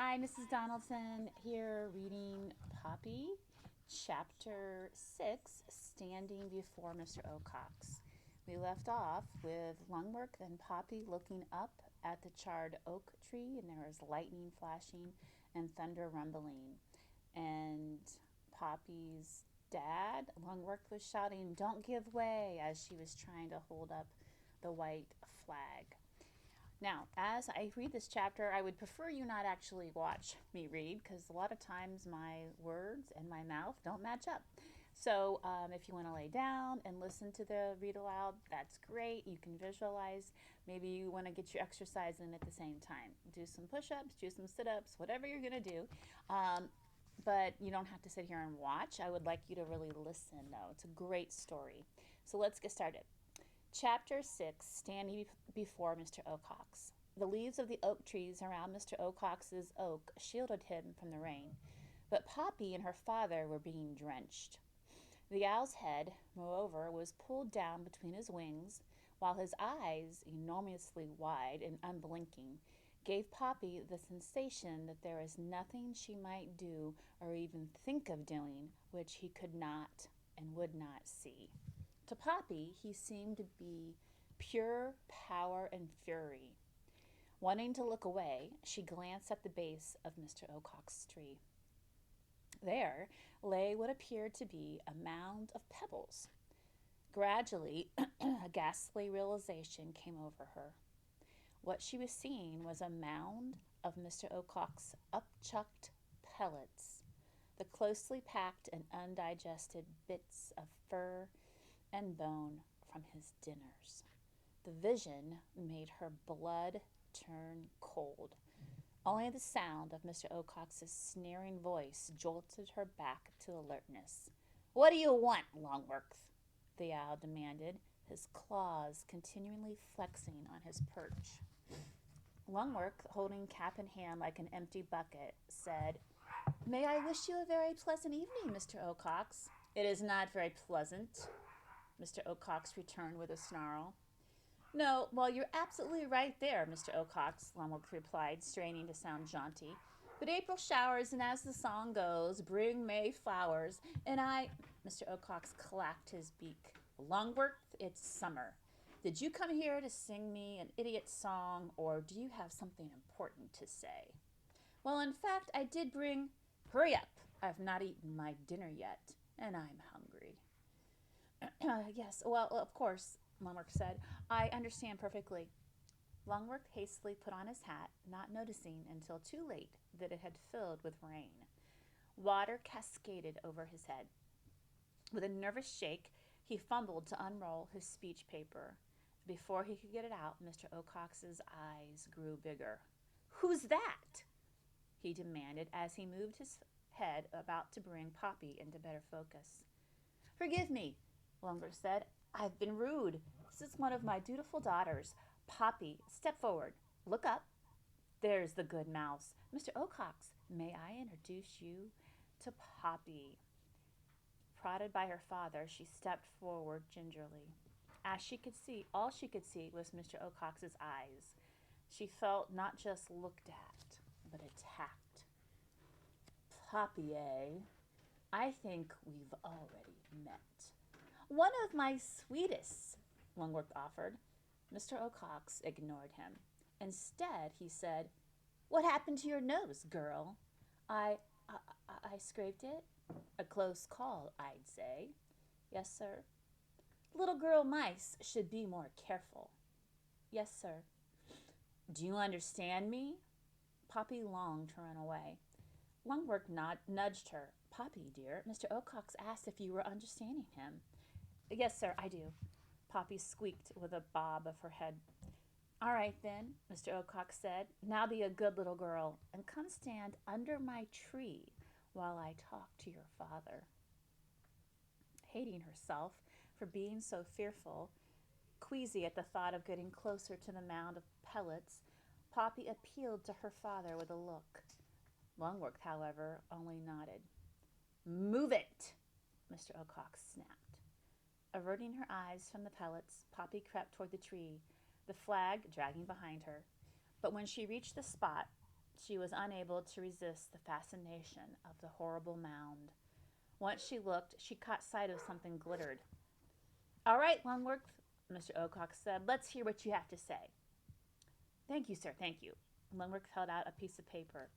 Hi, Mrs. Donaldson here reading Poppy, Chapter 6, Standing Before Mr. Ocax. We left off with Lungwork and Poppy looking up at the charred oak tree, and there was lightning flashing and thunder rumbling. And Poppy's dad, Lungwork, was shouting, "Don't give way," as she was trying to hold up the white flag. Now, as I read this chapter, I would prefer you not actually watch me read because a lot of times my words and my mouth don't match up. So, if you want to lay down and listen to the read aloud, that's great. You can visualize. Maybe you want to get your exercise in at the same time. Do some push ups, do some sit ups, whatever you're going to do. Um, but you don't have to sit here and watch. I would like you to really listen, though. It's a great story. So, let's get started. Chapter 6, Standing Before Mr. Ocax. The leaves of the oak trees around Mr. Ocax's oak shielded him from the rain, but Poppy and her father were being drenched. The owl's head, moreover, was pulled down between his wings, while his eyes, enormously wide and unblinking, gave Poppy the sensation that there was nothing she might do or even think of doing which he could not and would not see. To Poppy, he seemed to be pure power and fury. Wanting to look away, she glanced at the base of Mr. Ocax's tree. There lay what appeared to be a mound of pebbles. Gradually, a ghastly realization came over her. What she was seeing was a mound of Mr. Ocax's upchucked pellets, the closely packed and undigested bits of fur and bone from his dinners. The vision made her blood turn cold. Only the sound of Mr. Ocax's sneering voice jolted her back to alertness. "What do you want, Longworth?" the owl demanded, his claws continually flexing on his perch. Longworth, holding cap in hand like an empty bucket, said, "May I wish you a very pleasant evening, Mr. Ocax?" "It is not very pleasant," Mr. Ocax returned with a snarl. "No, well, you're absolutely right there, Mr. Ocax," Longworth replied, straining to sound jaunty. "But April showers, and as the song goes, bring May flowers, and I—" Mr. Ocax clacked his beak. "Longworth, it's summer. Did you come here to sing me an idiot song, or do you have something important to say?" "Well, in fact, I did bring—" "Hurry up. I've not eaten my dinner yet, and I'm hungry." "Yes, well, of course," Longworth said. "I understand perfectly." Longworth hastily put on his hat, not noticing until too late that it had filled with rain. Water cascaded over his head. With a nervous shake, he fumbled to unroll his speech paper. Before he could get it out, Mr. Ocax's eyes grew bigger. "Who's that?" he demanded as he moved his head about to bring Poppy into better focus. "Forgive me," Longworth said. "I've been rude. This is one of my dutiful daughters. Poppy, step forward. Look up. There's the good mouse. Mr. Ocax, may I introduce you to Poppy?" Prodded by her father, she stepped forward gingerly. As she could see, all she could see was Mr. Ocax's eyes. She felt not just looked at, but attacked. "Poppy, eh? I think we've already met." "One of my sweetest," Longworth offered. Mr. Ocax ignored him. Instead, he said, "What happened to your nose, girl?" I, I, I scraped it. "A close call, I'd say." "Yes, sir." "Little girl mice should be more careful." "Yes, sir." "Do you understand me?" Poppy longed to run away. Longworth nudged her. "Poppy, dear, Mr. Ocax asked if you were understanding him." "Yes, sir, I do," Poppy squeaked with a bob of her head. "All right, then," Mr. Ocax said. "Now be a good little girl and come stand under my tree while I talk to your father." Hating herself for being so fearful, queasy at the thought of getting closer to the mound of pellets, Poppy appealed to her father with a look. Longworth, however, only nodded. "Move it!" Mr. Ocax snapped. Averting her eyes from the pellets, Poppy crept toward the tree, the flag dragging behind her. But when she reached the spot, She was unable to resist the fascination of the horrible mound. Once she looked, she caught sight of something glittered. All right, Longworth, Mr. Ocox said, let's hear what you have to say. Thank you, sir, thank you. Longworth held out a piece of paper.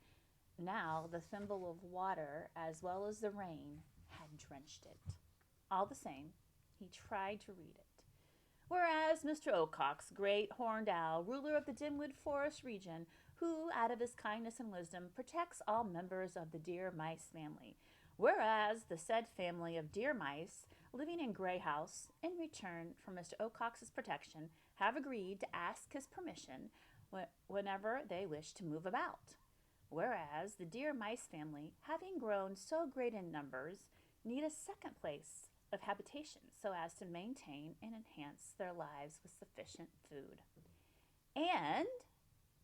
Now the thimble of water, as well as the rain, had drenched it. All the same, he tried to read it. Whereas Mr. Ocox, great horned owl, ruler of the Dimwood Forest region, who, out of his kindness and wisdom, protects all members of the deer mice family. Whereas the said family of deer mice, living in Grey House, in return for Mr. Ocox's protection, have agreed to ask his permission whenever they wish to move about. Whereas the deer mice family, having grown so great in numbers, need a second place of habitation so as to maintain and enhance their lives with sufficient food. And,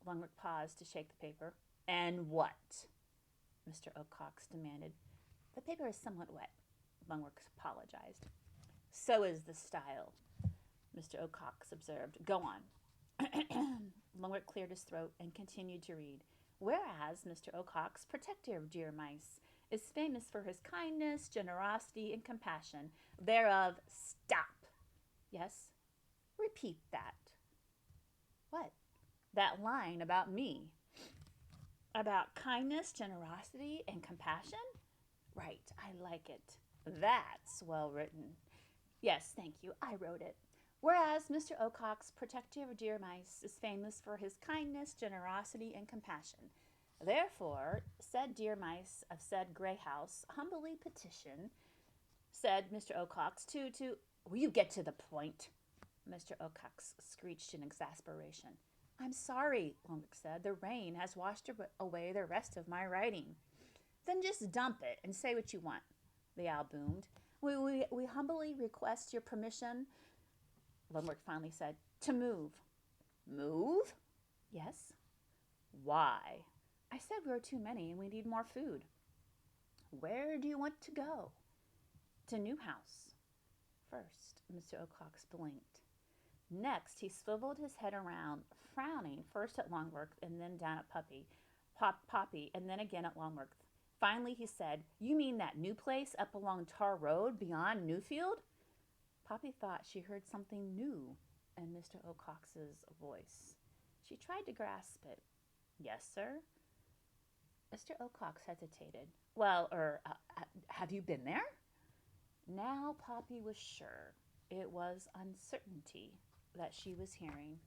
Longworth paused to shake the paper. And what? Mr. Ocox demanded. The paper is somewhat wet, Longworth apologized. So is the style, Mr. Ocox observed. Go on. Longworth cleared his throat and continued to read. Whereas Mr. Ocox, protector of deer mice, is famous for his kindness, generosity, and compassion, thereof, stop. Yes, repeat that. What? That line about me. About kindness, generosity, and compassion? Right, I like it. That's well written. Yes, thank you, I wrote it. Whereas Mr. Ocox, protector of deer mice, is famous for his kindness, generosity, and compassion. Therefore, said deer mice of said Grey House humbly petition, said Mr. Ocox, to will you get to the point? Mr. Ocox screeched in exasperation. I'm sorry, Longworth said. The rain has washed away the rest of my writing. Then just dump it and say what you want, the owl boomed. We humbly request your permission, Longworth finally said, to move. Move? Yes. Why? I said we were too many and we need more food. Where do you want to go? To Newhouse. First, Mr. Ocox blinked. Next, he swiveled his head around, frowning first at Longworth and then down at Poppy, and then again at Longworth. Finally, he said, You mean that new place up along Tar Road beyond Newfield? Poppy thought she heard something new in Mr. Ocox's voice. She tried to grasp it. Yes, sir? Mr. Ocox hesitated. Well, have you been there? Now Poppy was sure. It was uncertainty that she was hearing.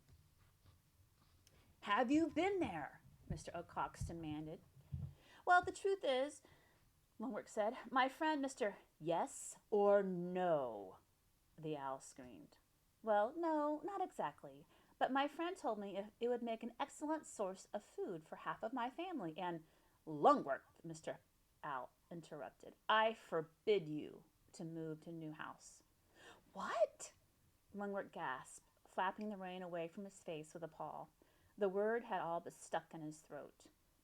Have you been there? Mr. Ocox demanded. Well, the truth is, Longworth said, my friend Mr. Yes or no? The owl screamed. Well, no, not exactly. But my friend told me it would make an excellent source of food for half of my family. And Longworth, Mr. Owl interrupted, I forbid you to move to Newhouse. What? Longworth gasped, flapping the rain away from his face with a paw. The word had all but stuck in his throat.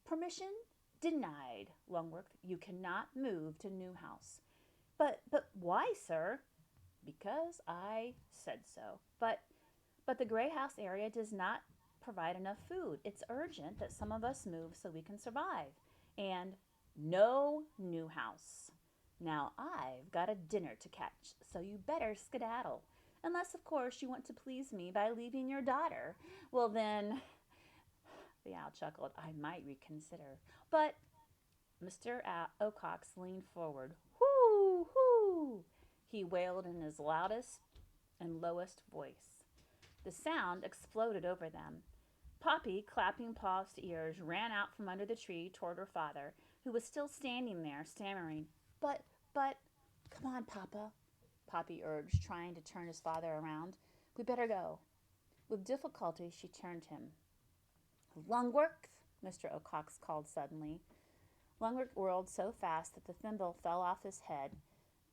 Permission denied, Longworth. You cannot move to Newhouse. But why, sir? Because I said so. But the Grey House area does not provide enough food. It's urgent that some of us move so we can survive. And no Newhouse. Now I've got a dinner to catch, so you better skedaddle. Unless, of course, you want to please me by leaving your daughter. Well, then, the owl chuckled, I might reconsider. But Mr. Ocox leaned forward. Whoo, whoo, he wailed in his loudest and lowest voice. The sound exploded over them. Poppy, clapping paws to ears, ran out from under the tree toward her father, who was still standing there, stammering. But, come on, Papa, Poppy urged, trying to turn his father around. We better go. With difficulty, she turned him. Longworth, Mr. Ocox called suddenly. Longworth whirled so fast that the thimble fell off his head.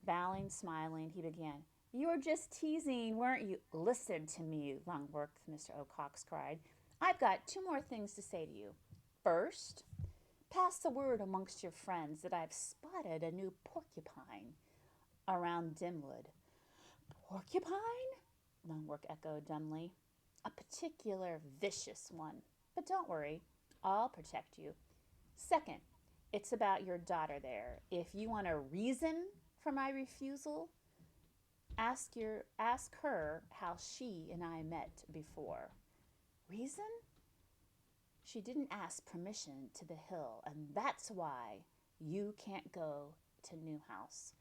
Bowing, smiling, he began. You were just teasing, weren't you? Listen to me, Longworth, Mr. Ocox cried. I've got 2 more things to say to you. First, pass the word amongst your friends that I've spotted a new porcupine around Dimwood. Porcupine? Longworth echoed dumbly. A particular vicious one. But don't worry, I'll protect you. Second, it's about your daughter there. If you want a reason for my refusal, ask her how she and I met before. Reason? She didn't ask permission to the hill, and that's why you can't go to Newhouse.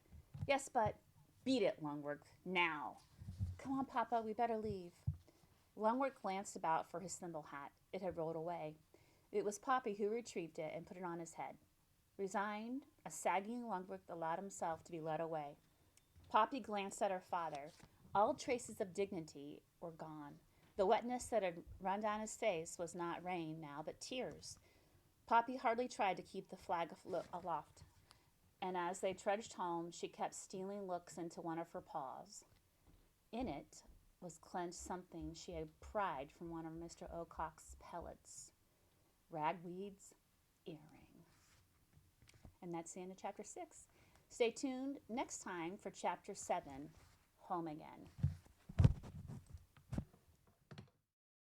Yes, but beat it, Longworth, now. Come on, Papa, we better leave. Longworth glanced about for his thimble hat. It had rolled away. It was Poppy who retrieved it and put it on his head. Resigned, a sagging Longworth allowed himself to be led away. Poppy glanced at her father. All traces of dignity were gone. The wetness that had run down his face was not rain now, but tears. Poppy hardly tried to keep the flag aloft, and as they trudged home, she kept stealing looks into one of her paws. In it was clenched something she had pried from one of Mr. Ocax's pellets. Ragweed's earring. And that's the end of chapter 6. Stay tuned next time for chapter 7, Home Again.